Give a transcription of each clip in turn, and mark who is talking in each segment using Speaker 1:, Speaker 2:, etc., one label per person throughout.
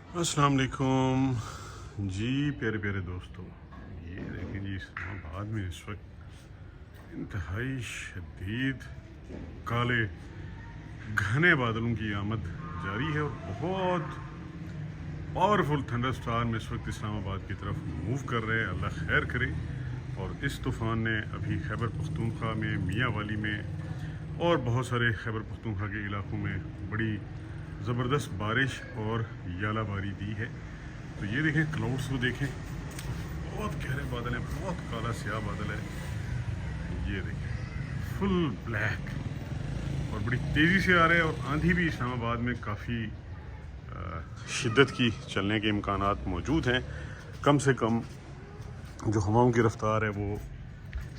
Speaker 1: अस्सलाम वालेकुम जी प्यारे प्यारे दोस्तों। ये देखें जी इस्लामाबाद में इस वक्त इंतहाई शदीद काले घने बादलों की आमद जारी है और बहुत पावरफुल थंडर स्टार्म इस वक्त इस्लामाबाद की तरफ मूव कर रहे हैं। अल्लाह खैर करे। और इस तूफ़ान ने अभी खैबर पख्तूनख्वा में, मियाँ वाली में और बहुत सारे खैबर पख्तूनख्वा के इलाकों में बड़ी ज़बरदस्त बारिश और यालाबारी दी है। तो ये देखें, क्लाउड्स को देखें, बहुत गहरे बादल हैं, बहुत काला स्याह बादल है। ये देखें फुल ब्लैक और बड़ी तेज़ी से आ रहे हैं। और आंधी भी इस्लामाबाद में काफ़ी शिद्दत की चलने के इम्कानात मौजूद हैं। कम से कम जो हवाओं की रफ्तार है वो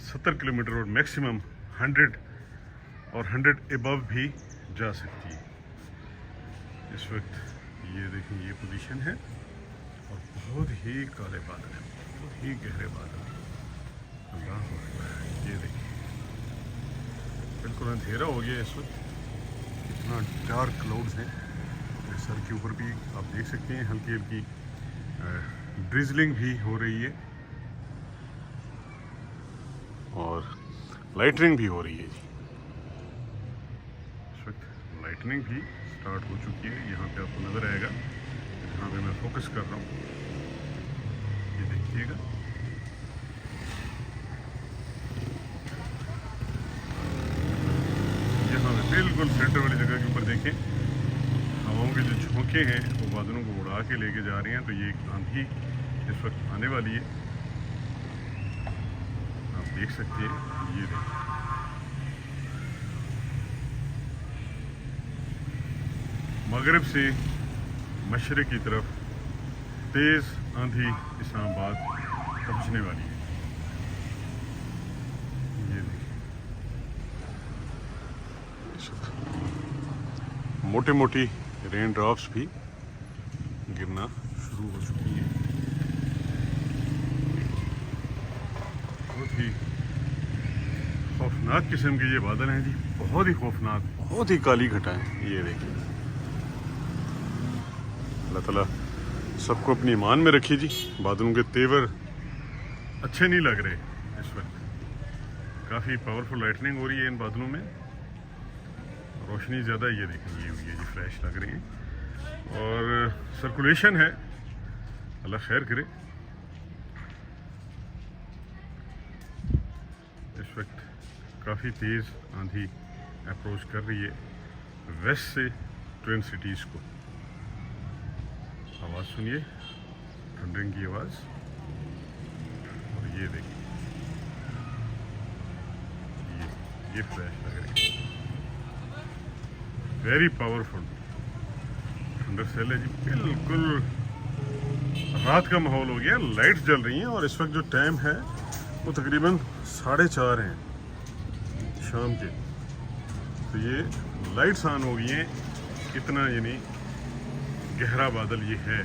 Speaker 1: 70 किलोमीटर और मैक्सिमम 100 और 100 एबव भी जा सकती है। इस वक्त ये देखें, ये पोजीशन है और बहुत ही काले बादल हैं, बहुत ही गहरे बादल। अल्लाह अकबर। ये देखिए बिल्कुल अंधेरा हो गया इस वक्त, इतना डार्क क्लाउड्स हैं। सर के ऊपर भी आप देख सकते हैं हल्की हल्की ड्रिजलिंग भी हो रही है और लाइटनिंग भी हो रही है जी। इस वक्त लाइटनिंग भी स्टार्ट हो चुकी है। यहाँ पे आपको नज़र आएगा जहाँ पे मैं फोकस कर रहा हूँ, ये देखिएगा। यहाँ पे बिल्कुल सेंटर वाली जगह के ऊपर देखें, हवाओं के जो झोंके हैं वो बादलों को उड़ा के लेके जा रही हैं। तो ये एक आंधी इस वक्त आने वाली है, आप देख सकते हैं। ये देखिए मगरिब से मशरिक की तरफ तेज़ आंधी इस्लामाबाद पहुंचने वाली है। ये देखिए मोटी मोटी रेन ड्रॉप्स भी गिरना शुरू हो चुकी हैं। बहुत ही खौफनाक किस्म के ये बादल हैं जी, बहुत ही खौफनाक, बहुत ही काली घटाएं। ये देखिए, अल्लाह ताला सबको अपनी ईमान में रखिए जी। बादलों के तेवर अच्छे नहीं लग रहे इस वक्त, काफ़ी पावरफुल लाइटनिंग हो रही है इन बादलों में, रोशनी ज़्यादा ये देखें ये हुई है जी, फ्लैश लग रही है और सर्कुलेशन है। अल्लाह खैर करे। इस वक्त काफ़ी तेज़ आंधी अप्रोच कर रही है वेस्ट से ट्विन सिटीज़ को। आवाज़ सुनिए, थंडरिंग की आवाज़। और ये देखिए ये फ्लैश लग रही है, वेरी पावरफुल थंडर सेल है जी। बिल्कुल रात का माहौल हो गया, लाइट्स जल रही हैं और इस वक्त जो टाइम है वो तकरीबन 4:30 हैं शाम के। तो ये लाइट्स ऑन हो गई हैं, कितना यानी गहरा बादल ये है।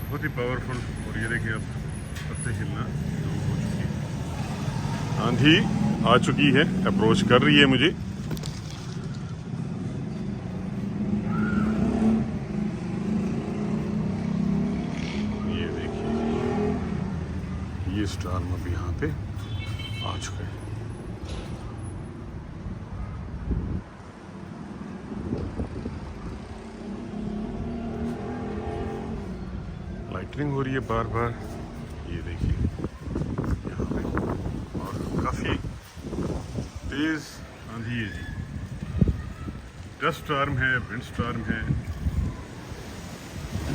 Speaker 1: बहुत ही पावरफुल। और ये देखिए अब पत्ते हिलना शुरू हो चुकी है, आंधी आ चुकी है, अप्रोच कर रही है मुझे। ये देखिए ये स्टार्म अब यहाँ पे आ चुका है। लाइटनिंग हो रही है बार बार, ये देखिए यहाँ पे, और काफ़ी तेज़ आंधी है जी। डस्ट स्टार्म है, विंड स्टार्म है,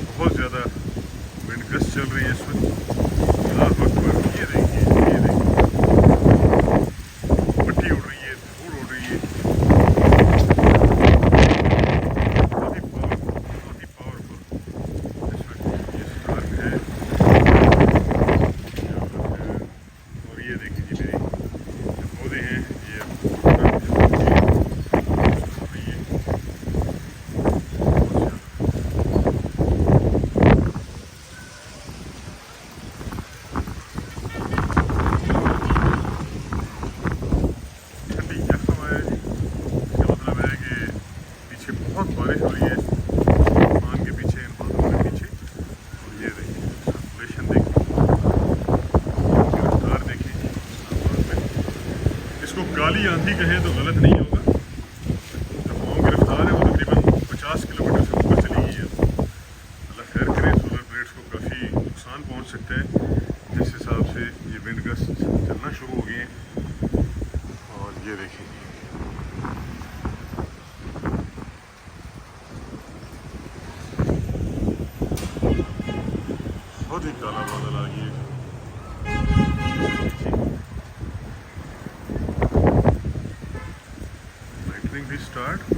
Speaker 1: बहुत ज़्यादा विंड गस्ट चल रही है इस वक्त। अल्लाह अकबर। ये देखिए मिट्टी उड़ रही है, धूल उड़ रही है, बहुत ही पावरफुल इस वक्त ये स्टार्म है। और ये देखिए जी मेरे जो पौधे हैं ये इसको काली आंधी कहें तो गलत नहीं होगा। जो हवाओं की रफ्तार है वो तकरीबन 50 किलोमीटर से ऊपर चली गई है। अल्लाह खैर करे, सोलर प्लेट्स को काफ़ी नुकसान पहुंच सकता है जिस हिसाब से ये विंड गस्ट चलना शुरू हो गए हैं। और ये देखें, बहुत ही काला बादल आ गया है। लाइटनिंग भी स्टार्ट है।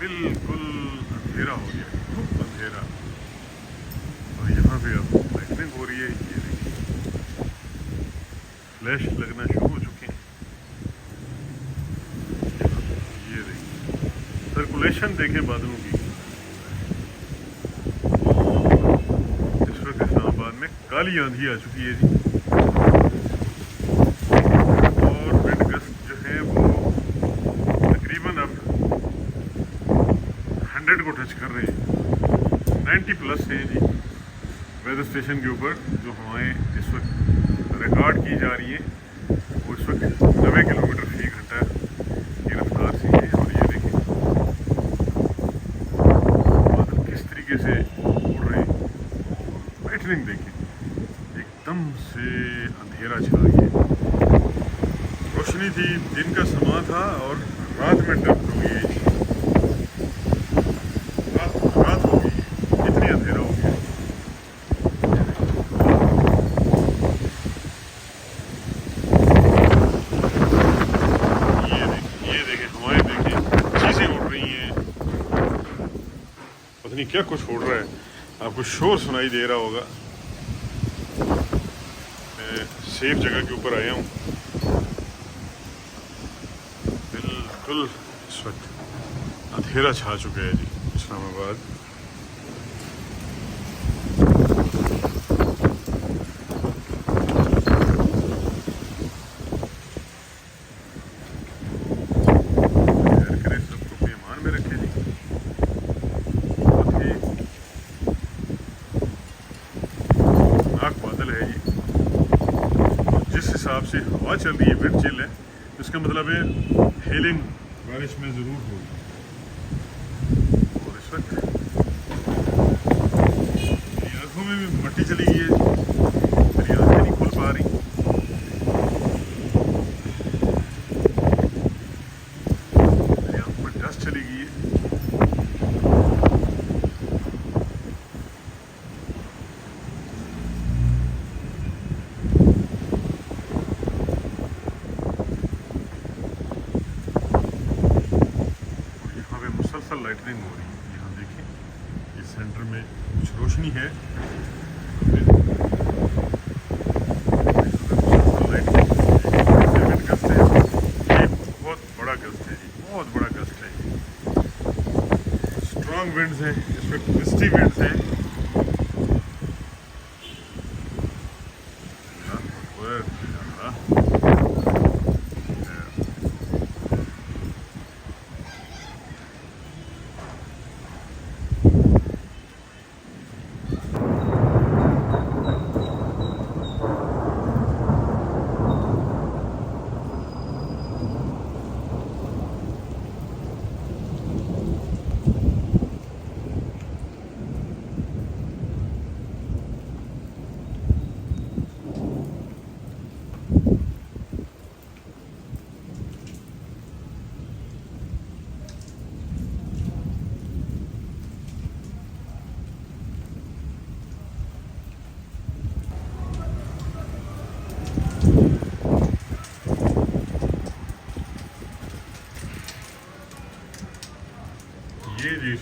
Speaker 1: बिल्कुल अंधेरा हो गया, खूब अंधेरा। और यहाँ पे अब लाइटनिंग हो रही है। ये देखिए, फ्लैश लगना शुरू हो चुके हैं। ये देखिए, सर्कुलेशन देखें बादलों की। इस वक्त इस्लामाबाद में काली आंधी आ चुकी है जी। और विंड गस्ट जो है वो तकरीबन अब 100 को टच कर रहे हैं। 90 प्लस है जी वेदर स्टेशन के ऊपर। जो हवाएं इस वक्त रिकॉर्ड की जा रही हैं वो इस वक्त 90 किलोमीटर फी घंटा की रफ्तार से है। और ये देखिए बादल किस तरीके से उड़ रहे हैं। लाइटनिंग देखिए, एकदम से अंधेरा छा गया। रोशनी थी, दिन का समा था और रात में डब हो गई। रात हो गई, इतनी अंधेरा हो गया। ये देखें हवाएं देखें, चीज़ें उड़ रही हैं। पता नहीं क्या कुछ उड़ रहा है, आपको शोर सुनाई दे रहा होगा। मैं सेफ जगह के ऊपर आया हूँ। बिल्कुल इस वक्त अंधेरा छा चुका है जी इस्लामाबाद। सबको ईमान में रखे जी। बहुत ही खतरनाक बादल है जी। जिस हिसाब से हवा चल रही है, विंड चिल है, इसका मतलब है हेलिंग बारिश में ज़रूर होगी। और इस वक्त आँखों में भी मट्टी चली गई है, मेरी आँखें नहीं खुल पा रही। मेरी आँखों में डस्ट चली गई है। मुसलसल लाइटनिंग हो रही है। यहाँ देखिए, इस सेंटर में कुछ रोशनी है। बहुत बड़ा गस्ट है जी, बहुत बड़ा गस्ट है। स्ट्रॉन्ग विंड्स हैं इस वक्त, मिस्टी विंड्स हैं।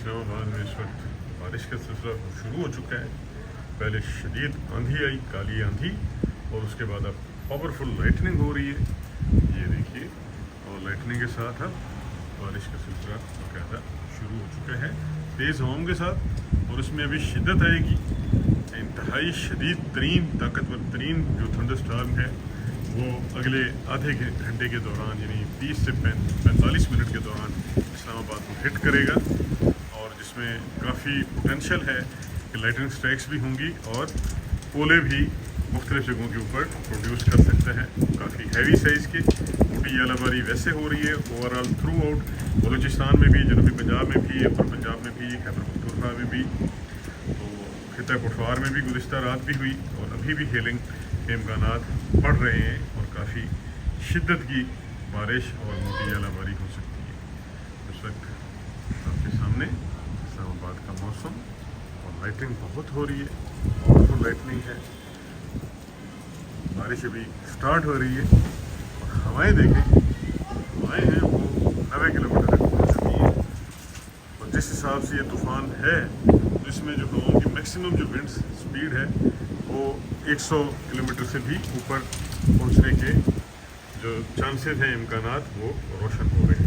Speaker 1: इस्लामाबाद में इस वक्त बारिश का सिलसिला शुरू हो चुका है। पहले शदीद आंधी आई, काली आंधी, और उसके बाद अब पावरफुल लाइटनिंग हो रही है, ये देखिए। और लाइटनिंग के साथ अब बारिश का सिलसिला बाकायदा शुरू हो चुका है, तेज़ हवाओं के साथ। और उसमें अभी शिद्दत आएगी, इंतहाई शदीद तरीन ताकतवर तरीन जो थंडरस्टॉर्म है वो अगले आधे घंटे के दौरान, यानी 30 से 45 मिनट के दौरान इस्लामाबाद को हिट करेगा, और जिसमें काफ़ी पोटेंशल है कि लाइटनिंग स्ट्राइक्स भी होंगी और ओले भी मुख्तलिफ जगहों के ऊपर प्रोड्यूस कर सकते हैं। काफ़ी हैवी साइज़ के मोटी आलाबारी वैसे हो रही है ओवरऑल थ्रू आउट बलूचिस्तान में भी, जनूबी पंजाब में भी, अपर पंजाब में भी, खैबर पख्तूनख्वा में भी, तो खिता पठवार में भी गुज़िश्ता रात भी हुई, और अभी भी हेलिंग के इम्कानात बढ़ रहे हैं और काफ़ी शिद्दत की बारिश और मोटी आलाबारी हो सकती है। इस वक्त आपके सामने इस्लामाबाद का मौसम, और लाइटिंग बहुत हो रही है, पावरफुल लाइटनिंग है, बारिश अभी स्टार्ट हो रही है, और हवाएं देखें, हवाएं हैं वो 90 किलोमीटर तक पहुँच चुकी हैं। और जिस हिसाब से ये तूफ़ान है, तो इसमें जो हवाओं की मैक्सिमम जो विंड स्पीड है वो 100 किलोमीटर से भी ऊपर पहुंचने के जो चांसेस हैं, इम्कानात, वो रोशन हो रहे हैं।